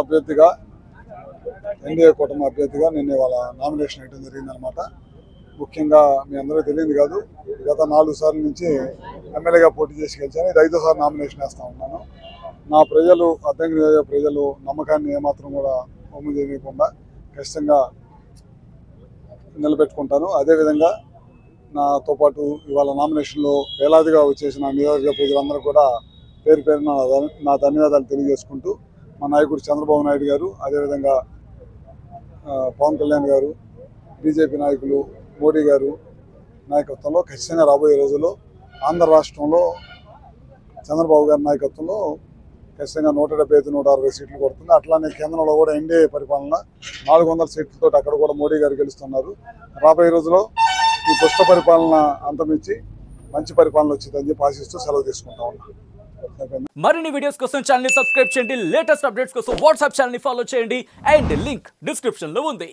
అభ్యర్థిగా ఎన్డీఏ కూటమి అభ్యర్థిగా నేను ఇవాళ నామినేషన్ వేయడం జరిగిందనమాట. ముఖ్యంగా మీ అందరూ తెలియదు కాదు, గత 4 సార్ల నుంచి ఎమ్మెల్యేగా పోటీ చేసి గెలిచాను. ఇది 5వ సారి నామినేషన్ వేస్తూ ఉన్నాను. నా ప్రజలు అద్దంకి ప్రజలు నమ్మకాన్ని ఏమాత్రం కూడా వమ్ము చేయకుండా ఖచ్చితంగా నిలబెట్టుకుంటాను. అదేవిధంగా నాతో పాటు ఇవాళ నామినేషన్లో వేలాదిగా వచ్చేసిన నియోజకవర్గ ప్రజలందరూ కూడా పేరు పేరున నా ధన్యవాదాలు తెలియజేసుకుంటూ మా నాయకుడు చంద్రబాబు నాయుడు గారు, అదేవిధంగా పవన్ కళ్యాణ్ గారు, బీజేపీ నాయకులు మోడీ గారు నాయకత్వంలో ఖచ్చితంగా రాబోయే రోజుల్లో ఆంధ్ర రాష్ట్రంలో చంద్రబాబు గారి నాయకత్వంలో ఖచ్చితంగా 175, 160 సీట్లు కొడుతుంది. అట్లానే కేంద్రంలో కూడా ఎన్డీఏ పరిపాలన 400 సీట్లతో అక్కడ కూడా మోడీ గారు గెలుస్తున్నారు. రాబోయే రోజుల్లో ఈ దుష్ట పరిపాలన అంతమించి మంచి పరిపాలన వచ్చిందని చెప్పి ఆశిస్తూ సెలవు తీసుకుంటా ఉన్నాను. మరిన్ని వీడియోస్ కోసం ఛానల్ ని సబ్స్క్రైబ్ చేయండి. లేటెస్ట్ అప్డేట్స్ కోసం వాట్సాప్ ఛానల్ ని ఫాలో చేయండి. అండ్ లింక్ డిస్క్రిప్షన్ లో ఉంది.